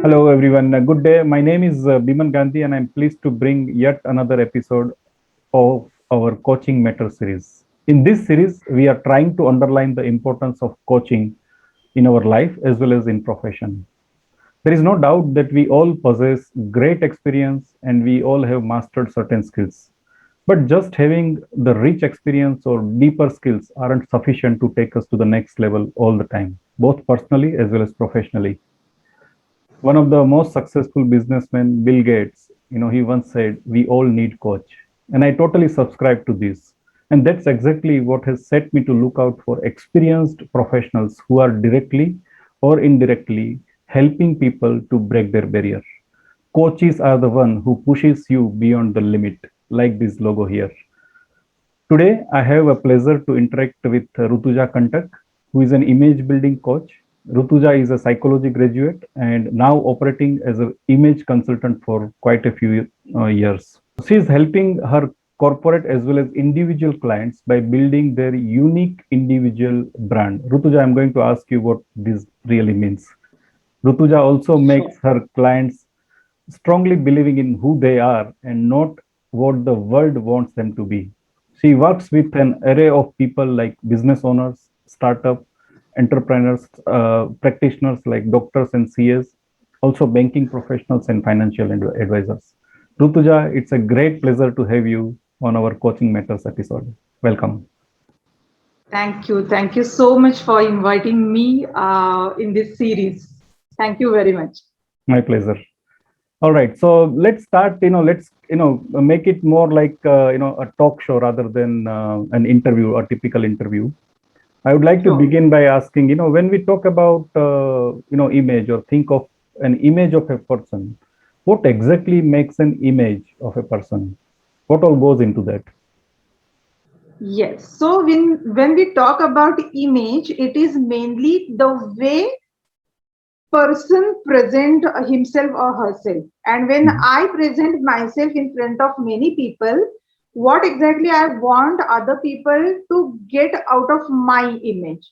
Hello, everyone. Good day. My name is Biman Gandhi, and I'm pleased to bring yet another episode of our Coaching Matter series. In this series, we are trying to underline the importance of coaching in our life as well as in profession. There is no doubt that we all possess great experience and we all have mastered certain skills. But just having the rich experience or deeper skills aren't sufficient to take us to the next level all the time, both personally as well as professionally. One of the most successful businessmen, Bill Gates, he once said, "We all need coach," and I totally subscribe to this. And that's exactly what has set me to look out for experienced professionals who are directly or indirectly helping people to break their barrier. Coaches are the one who pushes you beyond the limit, like this logo here. Today, I have a pleasure to interact with Rutuja Kantak, who is an image building coach. Rutuja is a psychology graduate and now operating as an image consultant for quite a few years. She is helping her corporate as well as individual clients by building their unique individual brand. Rutuja, I'm going to ask you what this really means. Rutuja also Sure. makes her clients strongly believing in who they are and not what the world wants them to be. She works with an array of people like business owners, startup entrepreneurs, practitioners like doctors and CAs, also banking professionals and financial advisors. Rutuja, it's a great pleasure to have you on our Coaching Matters episode. Welcome. Thank you. Thank you so much for inviting me in this series. Thank you very much. My pleasure. All right, so let's start. Let's make it more like a talk show rather than an interview, a typical interview. I would like to Sure. begin by asking, when we talk about, image or think of an image of a person, what exactly makes an image of a person? What all goes into that? Yes. So when we talk about image, it is mainly the way person present himself or herself. And when Mhm. I present myself in front of many people, what exactly I want other people to get out of my image.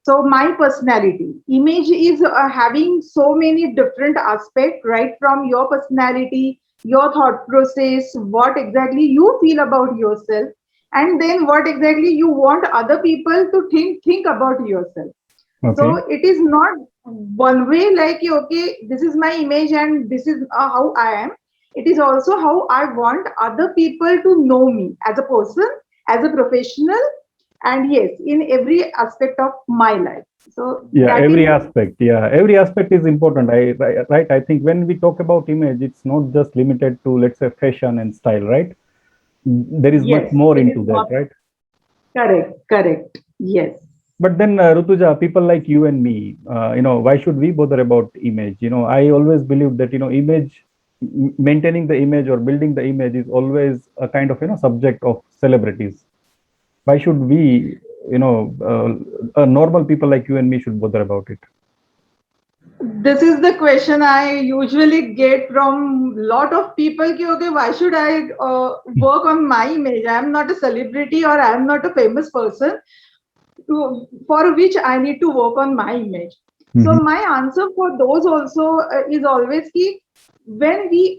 So my personality image is having so many different aspects, right from your personality, your thought process, what exactly you feel about yourself, and then what exactly you want other people to think about yourself. So Okay. it is not one way like, okay, this is my image and this is how I am. It is also how I want other people to know me as a person, as a professional, and yes, in every aspect of my life. So Yeah, that is, every aspect. Yeah, every aspect is important. Right. I think when we talk about image, it's not just limited to, let's say, fashion and style, right? There is much yes, more it is into that, not right? correct. Yes. But then, Rutuja, people like you and me, why should we bother about image? I always believe that, maintaining the image or building the image is always a kind of, subject of celebrities. Why should we, normal people like you and me should bother about it? This is the question I usually get from lot of people. Ki, okay, why should I work on my image? I am not a celebrity or I am not a famous person for which I need to work on my image. So Mhm. my answer for those also is always ki, when we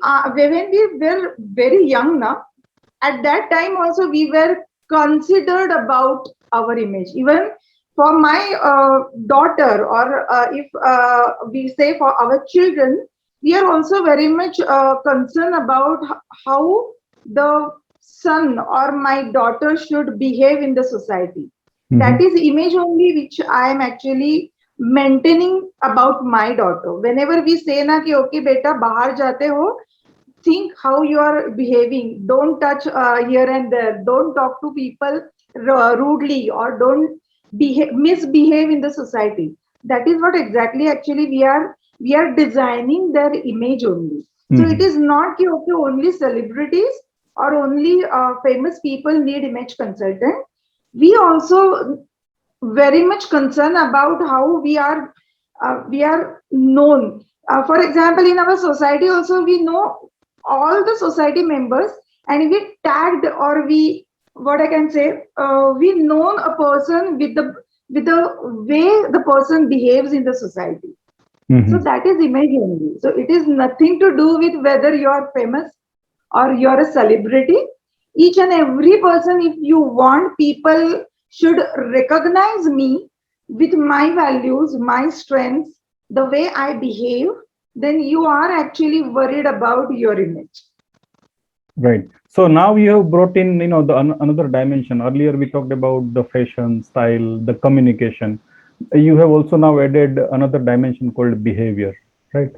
were very young now, at that time also we were considered about our image. Even for my daughter, or if we say for our children, we are also very much concerned about how the son or my daughter should behave in the society. That Mhm. is image only which I am actually maintaining about my daughter. Whenever we say na ki, okay beta bahar jate ho, think how you are behaving. Don't touch here and there. Don't talk to people rudely, or don't misbehave in the society. That is what exactly actually we are designing their image only. So it Mhm. is not ki, okay, only celebrities or only famous people need image consultant. We also very much concerned about how we are known. For example, in our society also we know all the society members, and we tagged, or we, what I can say, we known a person with the way the person behaves in the society. So Hmm. that is image only. So it is nothing to do with whether you are famous or you are a celebrity. Each and every person, if you want people should recognize me with my values, my strengths, the way I behave, then you are actually worried about your image. Right. So now you have brought in, the another dimension. Earlier we talked about the fashion, style, the communication. You have also now added another dimension called behavior, right?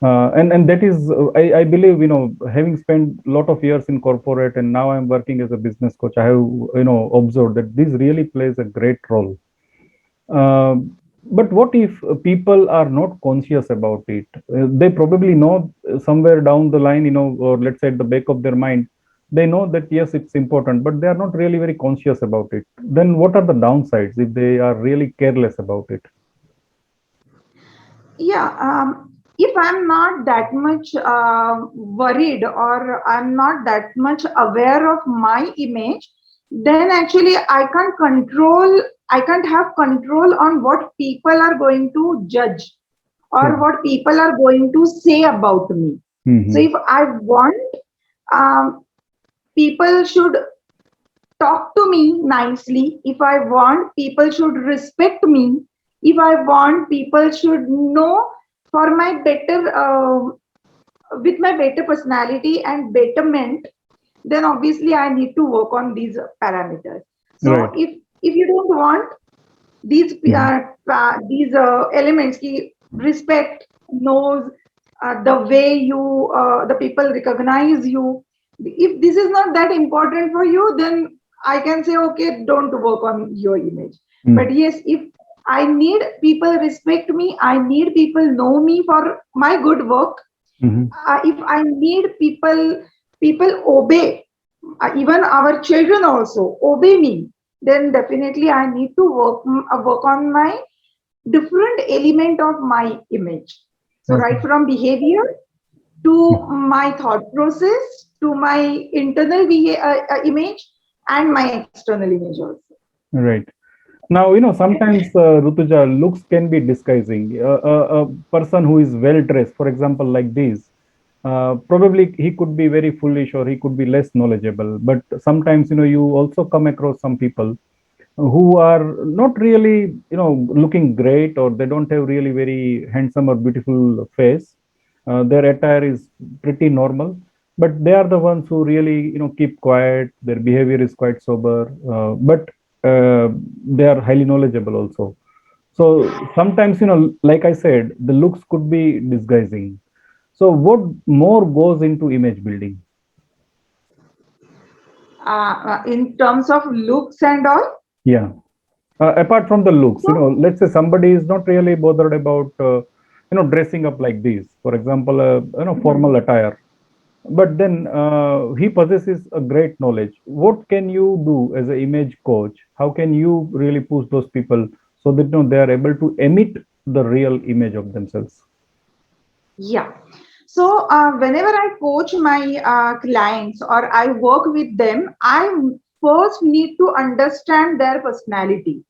And that is, I believe, having spent a lot of years in corporate and now I'm working as a business coach, I have, observed that this really plays a great role. But what if people are not conscious about it? They probably know somewhere down the line, or let's say at the back of their mind, they know that yes, it's important, but they are not really very conscious about it. Then what are the downsides if they are really careless about it? Yeah, if I'm not that much worried or I'm not that much aware of my image, then actually I can't have control on what people are going to judge or Right. what people are going to say about me. So Hmm. if I want, um, people should talk to me nicely. If I want, people should respect me. If I want, people should know for my better, with my better personality and betterment, then obviously I need to work on these parameters. So Right. if you don't want Mhm. these elements, ki respect, knows, the way you the people recognize you. If this is not that important for you, then I can say okay, don't work on your image. But Mm. yes, if I need people respect me, I need people know me for my good work. Mhm. If I need people obey, even our children also obey me, then definitely I need to work on my different element of my image. So Okay. right from behavior to my thought process to my internal image and my external image also. Right. Now, sometimes, Rutuja, looks can be disguising. A person who is well dressed, for example, like this, probably he could be very foolish or he could be less knowledgeable. But sometimes, you also come across some people who are not really, looking great, or they don't have really very handsome or beautiful face. Their attire is pretty normal, but they are the ones who really, keep quiet. Their behavior is quite sober, but they are highly knowledgeable also. So sometimes, like I said, the looks could be disguising. So what more goes into image building? In terms of looks and all. Yeah. Apart from the looks, So let's say somebody is not really bothered about, dressing up like this, for example, mhm. formal attire, but then he possesses a great knowledge. What can you do as an image coach? How can you really push those people so that, they are able to emit the real image of themselves? Yeah. So whenever I coach my clients or I work with them, I first need to understand their personality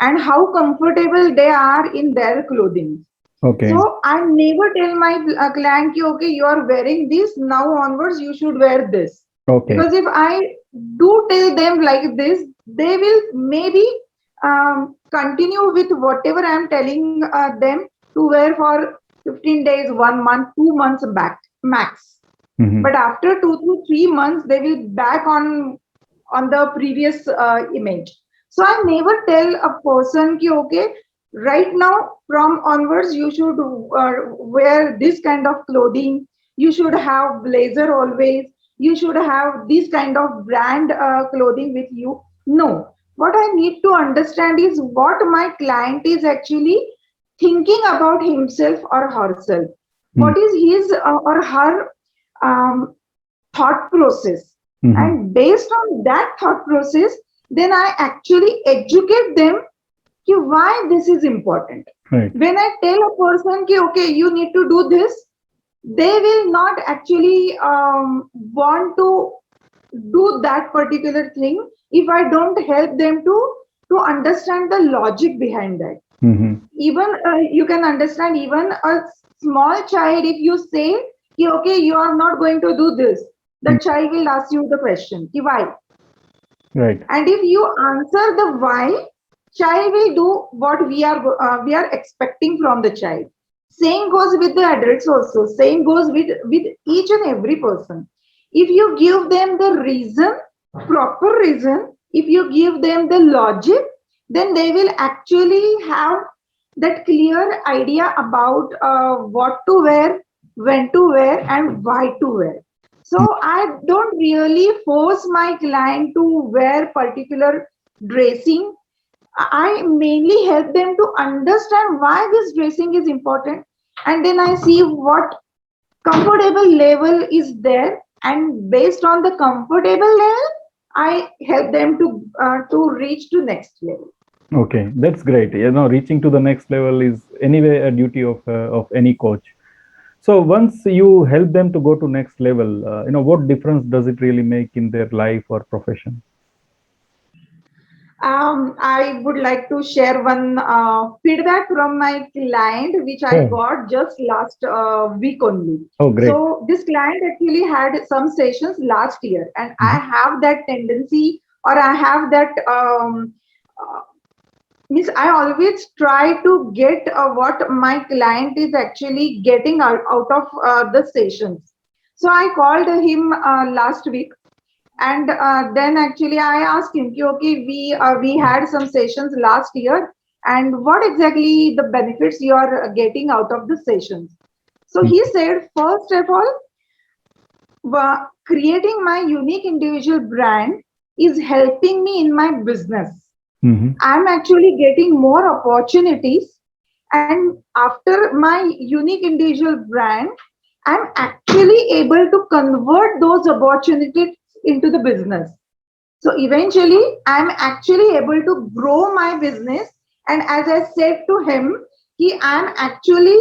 and how comfortable they are in their clothing. Okay. So I never tell my client, ki, okay, you are wearing this, now onwards you should wear this. Okay. Because if I do tell them like this, they will maybe continue with whatever I am telling them to wear for 15 days, 1 month, 2 months back max. Hmm. But after 2 to 3 months, they will back on the previous image. So I never tell a person ki okay, right now from onwards you should wear this kind of clothing. You should have blazer always. You should have this kind of brand clothing with you. No, what I need to understand is what my client is actually thinking about himself or herself. What is his or her um, thought process, Hmm. and based on that thought process, then I actually educate them ki why this is important. Right. When I tell a person ki okay, you need to do this, they will not actually want to do that particular thing if I don't help them to understand the logic behind that. Mm-hmm. Even you can understand, even a small child, if you say, "Ki, okay, you are not going to do this," the child will ask you the question, "Ki, why?" Right. And if you answer the why, child will do what we are expecting from the child. Same goes with the adults also. Same goes with each and every person. If you give them the reason, proper reason, if you give them the logic, then they will actually have that clear idea about what to wear, when to wear, and why to wear. So I don't really force my client to wear particular dressing. I mainly help them to understand why this dressing is important, and then I see what comfortable level is there, and based on the comfortable level, I help them to reach to next level. Okay, that's great. Reaching to the next level is anyway a duty of any coach. So once you help them to go to next level, what difference does it really make in their life or profession? I would like to share one feedback from my client, which I Oh, got just last week only. oh, great. So this client actually had some sessions last year, and I Mhm. have that tendency, or I have that uh, means I always try to get what my client is actually getting out of the sessions. So I called him last week, and then actually I asked him, "Ki, okay, we had some sessions last year, and what exactly the benefits you are getting out of the sessions?" So he said, first of all, creating my unique individual brand is helping me in my business. Mhm. I'm actually getting more opportunities, and after my unique individual brand, I'm actually able to convert those opportunities into the business. So eventually, I'm actually able to grow my business. And as I said to him, I'm actually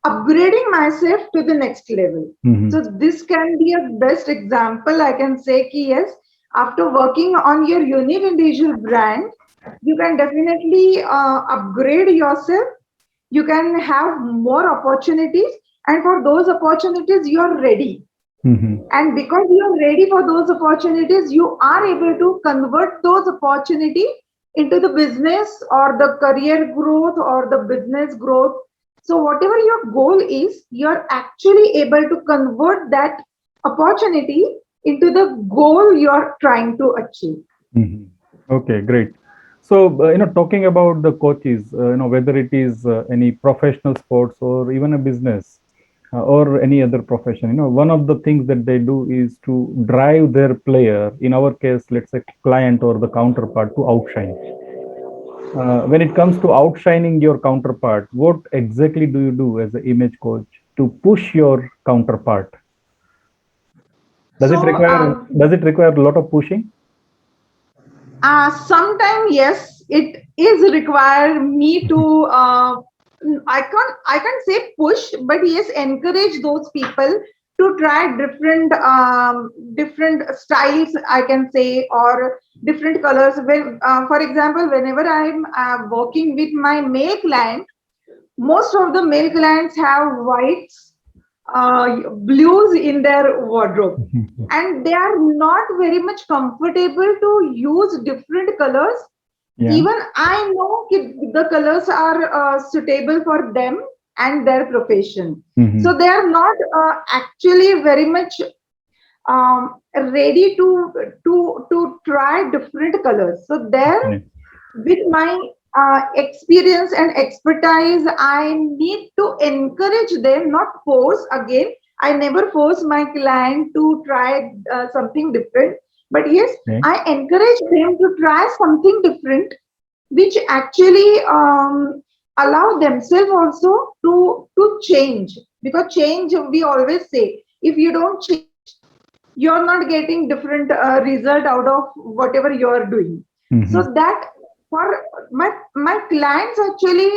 upgrading myself to the next level. Mhm. So this can be a best example. I can say, yes, after working on your unique individual brand, you can definitely upgrade yourself. You can have more opportunities, and for those opportunities, you are ready, Mhm. and because you are ready for those opportunities, you are able to convert those opportunity into the business or the career growth or the business growth. So whatever your goal is, you're actually able to convert that opportunity into the goal you're trying to achieve. Mhm. Okay, great. So, talking about the coaches, whether it is any professional sports or even a business or any other profession, one of the things that they do is to drive their player, in our case, let's say client or the counterpart, to outshine. When it comes to outshining your counterpart, what exactly do you do as an image coach to push your counterpart? So Does it require a lot of pushing? sometimes yes, it is require me to I can't say push, but yes, encourage those people to try different styles, I can say, or different colors. When for example, whenever I'm working with my male client, most of the male clients have whites, blues in their wardrobe, and they are not very much comfortable to use different colors. Yeah. Even I know the colors are suitable for them and their profession, Hmm. so they are not actually very much ready to try different colors. So there, Okay. with my experience and expertise, I need to encourage them, not force. Again, I never force my client to try something different, but yes, Okay. I encourage them to try something different, which actually allow themselves also to change. Because change, we always say, if you don't change, you're not getting different result out of whatever you're doing. So Hmm. that, for my clients actually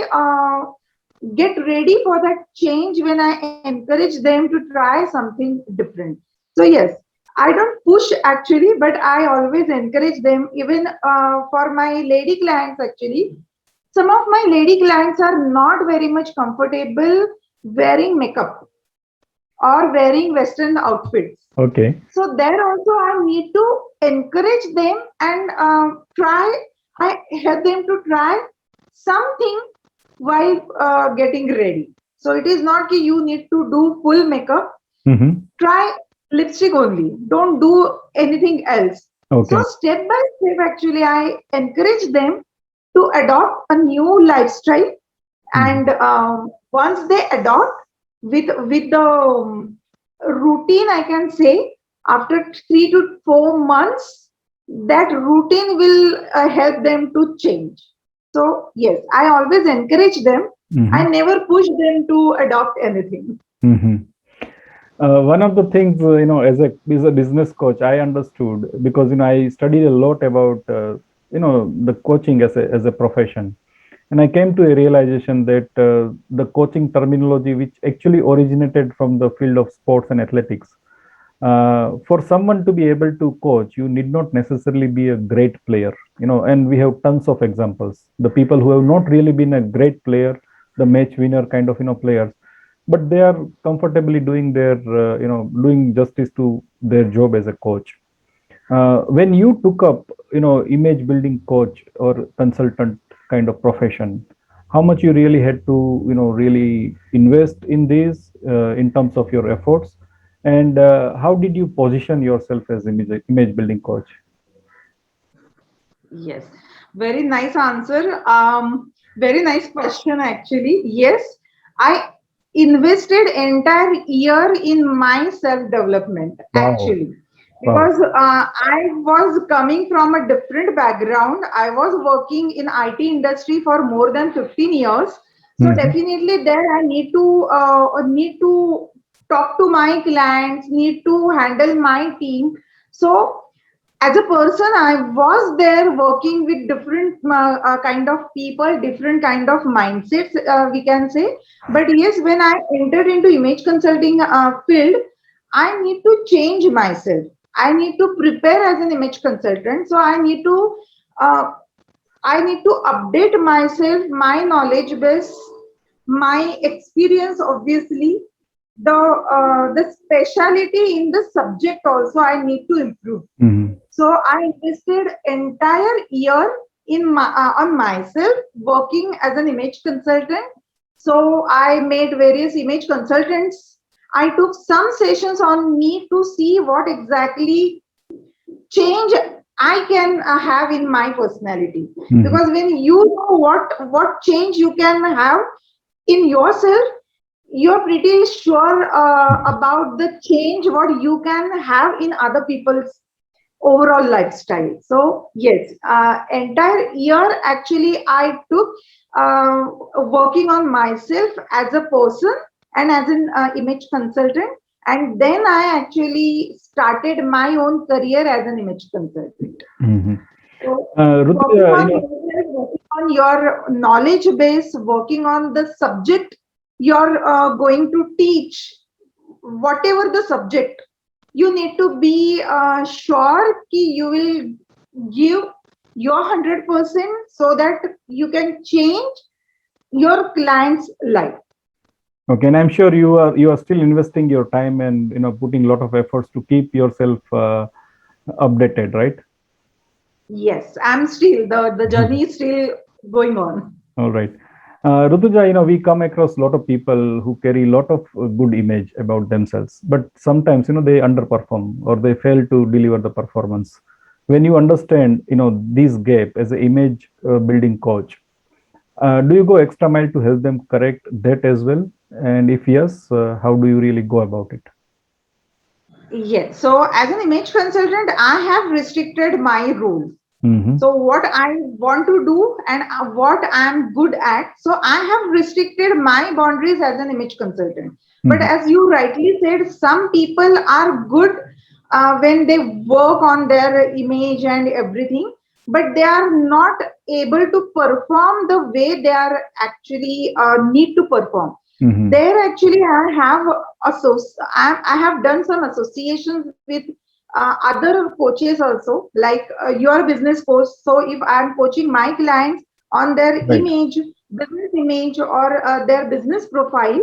get ready for that change when I encourage them to try something different. So yes, I don't push actually, but I always encourage them. Even for my lady clients actually, some of my lady clients are not very much comfortable wearing makeup or wearing Western outfits. Okay. So there also I need to encourage them and try. I help them to try something while getting ready. So it is not that you need to do full makeup. Mm-hmm. Try lipstick only. Don't do anything else. So Okay. step by step, actually, I encourage them to adopt a new lifestyle, Mm-hmm. and once they adopt with the routine, I can say after 3 to 4 months, that routine will help them to change. So yes, I always encourage them. I Mm-hmm. never push them to adopt anything. Mm-hmm. One of the things, as a business coach, I understood because I studied a lot about the coaching as a profession, and I came to a realization that the coaching terminology, which actually originated from the field of sports and athletics, for someone to be able to coach, you need not necessarily be a great player, and we have tons of examples. The people who have not really been a great player, the match winner kind of players, but they are comfortably doing their doing justice to their job as a coach. When you took up image building coach or consultant kind of profession, how much you really had to really invest in this in terms of your efforts, and how did you position yourself as image building coach? Yes, very nice answer. Very nice question actually. Yes, I invested entire year in my self development Wow. actually, Wow. because I was coming from a different background. I was working in IT industry for more than 15 years. So Hmm. definitely there I need to talk to my clients, need to handle my team. So as a person, I was there working with different kind of people, different kind of mindsets, we can say. But yes, when I entered into image consulting field, I need to change myself. I need to prepare as an image consultant, so uh, I need to update myself, my knowledge base, my experience, obviously. The speciality in the subject also I need to improve. Hmm. So I invested entire year in on myself working as an image consultant. So I made various image consultants. I took some sessions on me to see what exactly change I can have in my personality. Hmm. Because when you know what change you can have in yourself, you're pretty sure about the change what you can have in other people's overall lifestyle. So yes, entire year actually I took working on myself as a person and as an image consultant, and then I actually started my own career as an image consultant. Hmm. So working Rutuja, on yourself, working on your knowledge base, working on the subject you're going to teach, whatever the subject, you need to be sure कि you will give your 100% so that you can change your client's life. okay, and I'm sure you are still investing your time and putting a lot of efforts to keep yourself updated, right? Yes, I'm still, the journey is still going on. All right. Rutuja, we come across a lot of people who carry a lot of good image about themselves, but sometimes, they underperform or they fail to deliver the performance. When you understand, this gap as an image building coach, do you go extra mile to help them correct that as well? And if yes, how do you really go about it? Yes, so as an image consultant, I have restricted my role. Mm-hmm. So what I want to do and what I'm good at. So I have restricted my boundaries as an image consultant. But Mm-hmm. as you rightly said, some people are good when they work on their image and everything, but they are not able to perform the way they are actually need to perform. Mm-hmm. There actually I have done some associations with other coaches also, like you are a business coach. So if I'm coaching my clients on their Right. image, business image, or their business profile,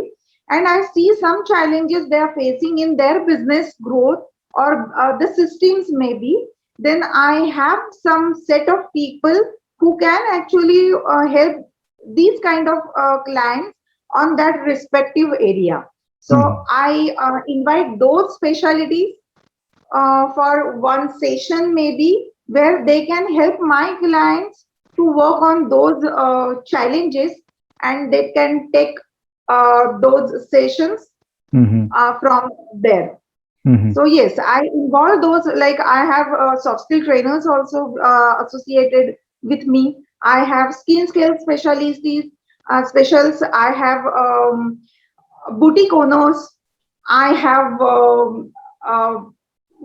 and I see some challenges they are facing in their business growth or the systems maybe, then I have some set of people who can actually help these kind of clients on that respective area. So Mhm. I invite those specialties for one session maybe, where they can help my clients to work on those challenges, and they can take those sessions Mhm. from there. Mhm. So yes, I involve those. Like I have soft skill trainers also associated with me. I have skin skill specialists, specials. I have boutique owners. I have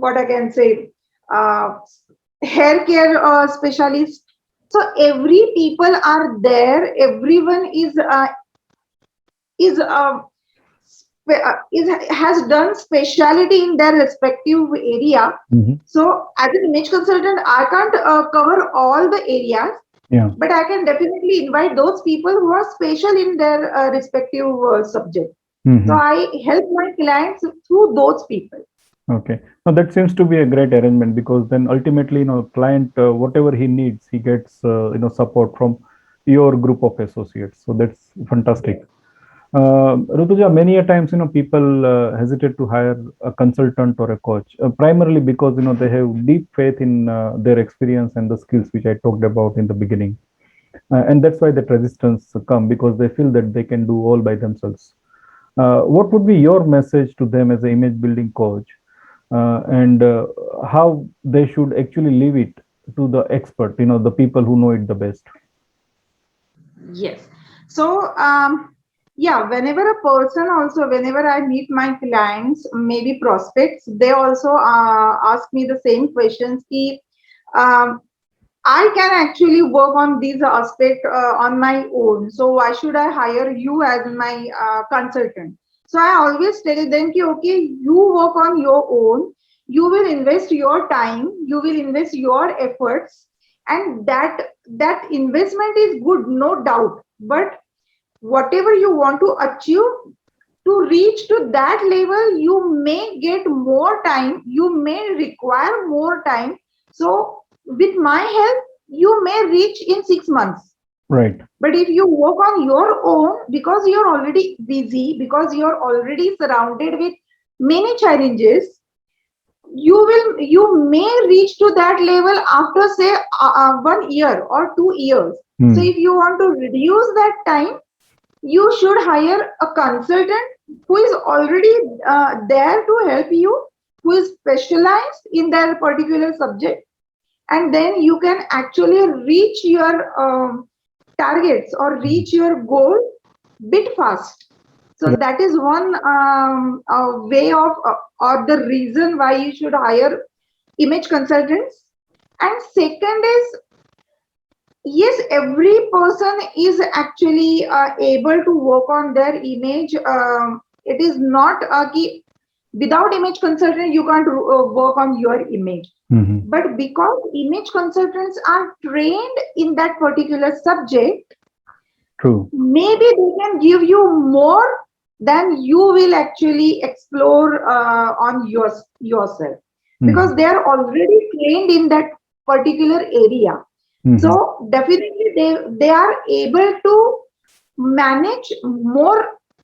what I can say, uh, hair care specialists. So every people are there. Everyone is has done speciality in their respective area. Mhm. So as an image consultant, I can't cover all the areas, Yeah. but I can definitely invite those people who are special in their respective subject. So Mhm. I help my clients through those people. Okay. Now that seems to be a great arrangement because then ultimately, client, whatever he needs, he gets, support from your group of associates. So that's fantastic. Rutuja, many a times, people hesitate to hire a consultant or a coach, primarily because, they have deep faith in their experience and the skills which I talked about in the beginning. And that's why that resistance come because they feel that they can do all by themselves. What would be your message to them as an image building coach, and how they should actually leave it to the expert, the people who know it the best? Yes. So, yeah, whenever a person also, whenever I meet my clients, maybe prospects, they also ask me the same questions. Ki, um, I can actually work on these aspects on my own. So why should I hire you as my consultant? So I always tell them, ki, okay, you work on your own. You will invest your time. You will invest your efforts, and that investment is good, no doubt. But whatever you want to achieve, to reach to that level, you may get more time. You may require more time. So with my help, you may reach in 6 months. Right. But if you work on your own, because you're already busy, because you're already surrounded with many challenges, you may reach to that level after say 1 year or 2 years. So Hmm. if you want to reduce that time, you should hire a consultant who is already there to help you, who is specialized in that particular subject, and then you can actually reach your targets or reach your goal bit fast. So Right. that is one way of or the reason why you should hire image consultants. And second is, yes, every person is actually able to work on their image. It is not without image consultant you can't work on your image. Mhm. But because image consultants are trained in that particular subject, True. maybe they can give you more than you will actually explore on yourself, because they Mhm. are already trained in that particular area. Mhm. So definitely they are able to manage more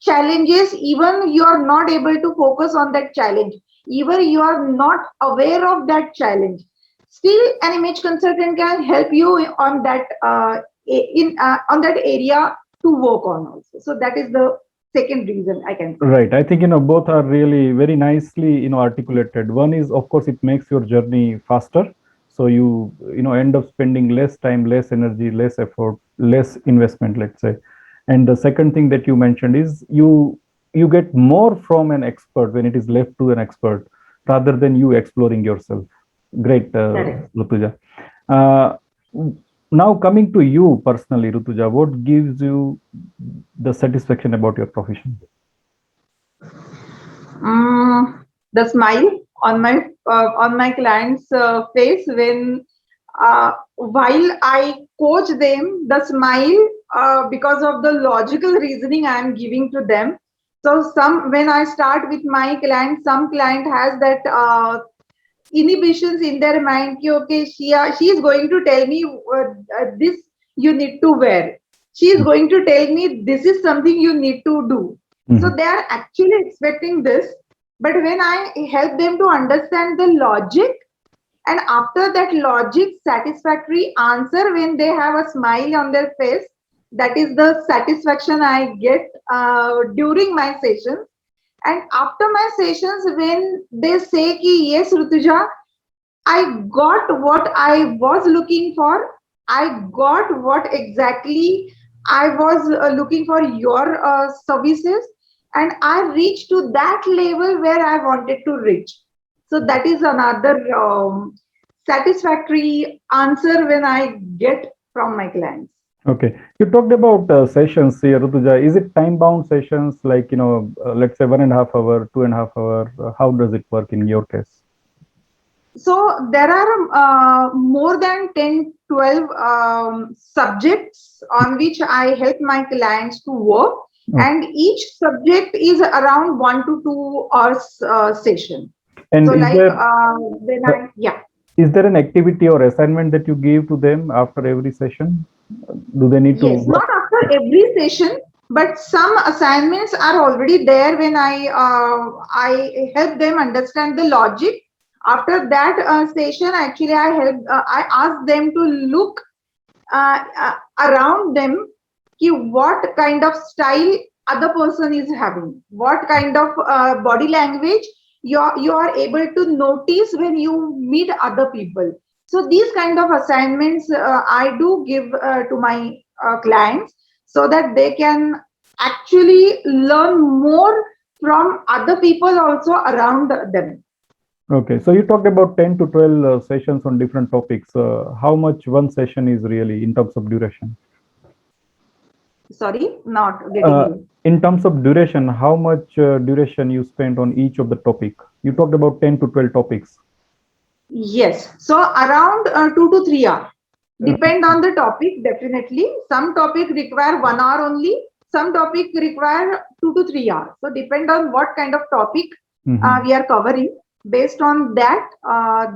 challenges. Even you are not able to focus on that challenge, even you are not aware of that challenge, still an image consultant can help you on that in on that area to work on also. So that is the second reason I can say. Right. I think, both are really very nicely, articulated. One is, of course, it makes your journey faster. So you end up spending less time, less energy, less effort, less investment, let's say. And the second thing that you mentioned is you get more from an expert when it is left to an expert rather than you exploring yourself. Great, Correct. Rutuja. Uh, Now coming to you personally, Rutuja, what gives you the satisfaction about your profession? The smile on my client's face when While I coach them, the smile, because of the logical reasoning I am giving to them. So some when I start with my client, some client has that inhibitions in their mind. Ki, okay, she is going to tell me this you need to wear. She is going to tell me this is something you need to do. So Mhm. they are actually expecting this. But when I help them to understand the logic, and after that logic satisfactory answer, when they have a smile on their face, that is the satisfaction I get during my sessions. And after my sessions, when they say ki, yes, Rutuja, I got what I was looking for. I got what exactly I was looking for your services, and I reached to that level where I wanted to reach. So that is another satisfactory answer when I get from my clients. Okay. You talked about sessions here, Rutuja. Is it time-bound sessions like, let's say 1.5 hour, 2.5 hour? How does it work in your case? So there are more than 10, 12 subjects on which I help my clients to work, Okay. and each subject is around 1 to 2 hours session. And So like when uh, I, yeah. is there an activity or assignment that you give to them after every session? Do they need to Yes, work? not after every session, but some assignments are already there when I help them understand the logic. After that session, actually, I ask them to look around them, कि what kind of style other person is having, what kind of body language you are able to notice when you meet other people. So these kind of assignments I do give to my clients, so that they can actually learn more from other people also around them. Okay. So you talked about 10 to 12 sessions on different topics. How much one session is really in terms of duration? Sorry, not getting Uh, you. in terms of duration, how much duration you spend on each of the topic? You talked about 10 to 12 topics. Yes, so around 2 to 3 hours. Uh, Depend on the topic, definitely. Some topic require 1 hour only. Some topic require 2 to 3 hours. So depend on what kind of topic mhm, we are covering. Based on that,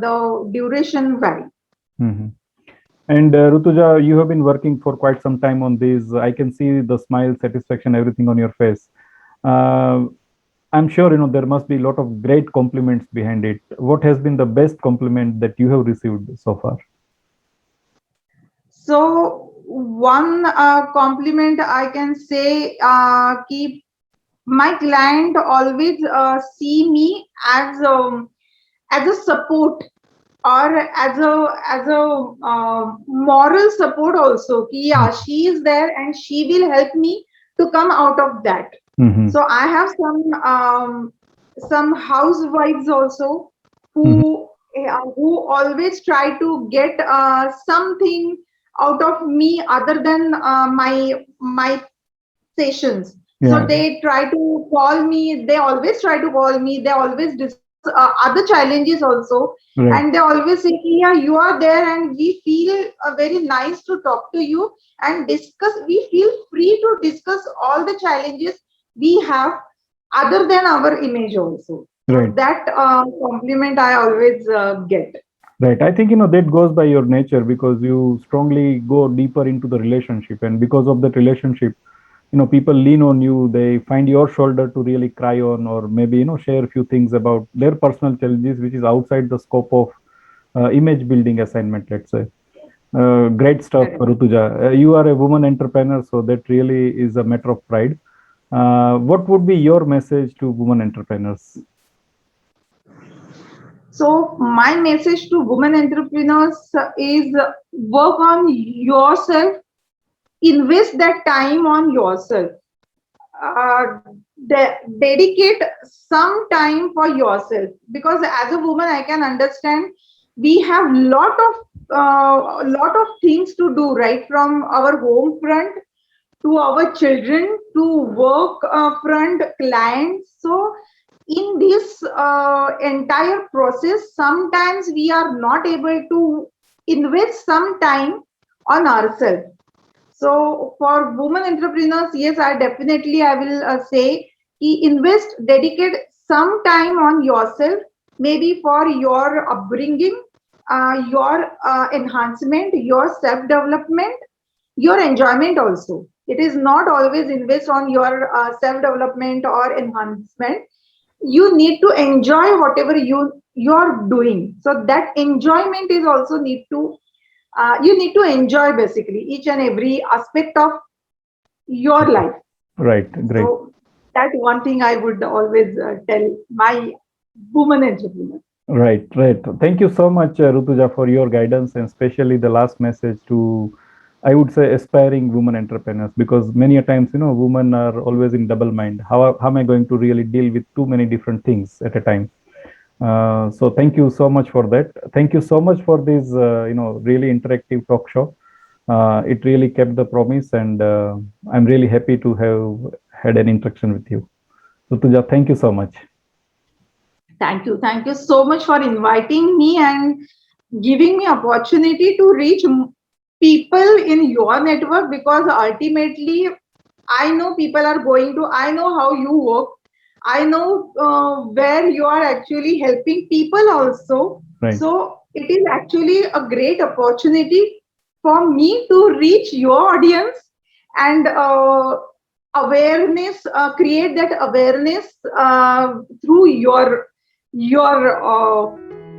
the duration vary. mhm. And Rutuja, you have been working for quite some time on this. I can see the smile, satisfaction, everything on your face. Uh, I'm sure there must be a lot of great compliments behind it. What has been the best compliment that you have received so far? So one compliment I can say, keep my client always see me as a support, or as a moral support also, ki, yeah, she is there and she will help me to come out of that. Mhm, So I have some housewives also mhm. who always try to get something out of me other than my sessions. So Yeah, they try to call me, they always try to call me, they always discuss other challenges also. right. And they always say, yeah, you are there and we feel very nice to talk to you and discuss. We feel free to discuss all the challenges we have other than our image also. So Right. that compliment I always get. Right. I think, that goes by your nature because you strongly go deeper into the relationship. And because of that relationship, people lean on you. They find your shoulder to really cry on, or maybe, share a few things about their personal challenges, which is outside the scope of image building assignment, let's say. Great stuff, Correct. Rutuja. You are a woman entrepreneur, so that really is a matter of pride. What would be your message to women entrepreneurs? So my message to women entrepreneurs is work on yourself, invest that time on yourself, uh, dedicate some time for yourself, because as a woman I can understand we have lot of things to do, right from our home front to our children to work front clients. So in this entire process sometimes we are not able to invest some time on ourselves. So for women entrepreneurs, yes, I will say, invest, dedicate some time on yourself, maybe for your upbringing, your enhancement, your self development, your enjoyment also. It is not always invest on your self development or enhancement. You need to enjoy whatever you're doing. So that enjoyment is also need to you need to enjoy basically each and every aspect of your Okay. life. Right. Great. So that one thing I would always tell my woman entrepreneur. Right, right. Thank you so much, Rutuja, for your guidance, and especially the last message to, I would say, aspiring women entrepreneurs, because many a times, women are always in double mind. How am I going to really deal with too many different things at a time? So thank you so much for that. Thank you so much for this, really interactive talk show. It really kept the promise, and I'm really happy to have had an interaction with you. Rutuja, thank you so much. Thank you. Thank you so much for inviting me and giving me opportunity to reach people in your network, because ultimately I know people are going to, I know how you work. I know where you are actually helping people also. Right. So it is actually a great opportunity for me to reach your audience and awareness, create that awareness through your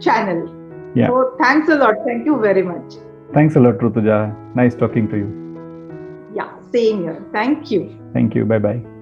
channel. Yeah. So thanks a lot. Thank you very much. Thanks a lot, Rutuja. Nice talking to you. Yeah, same here. Thank you. Thank you. Bye bye.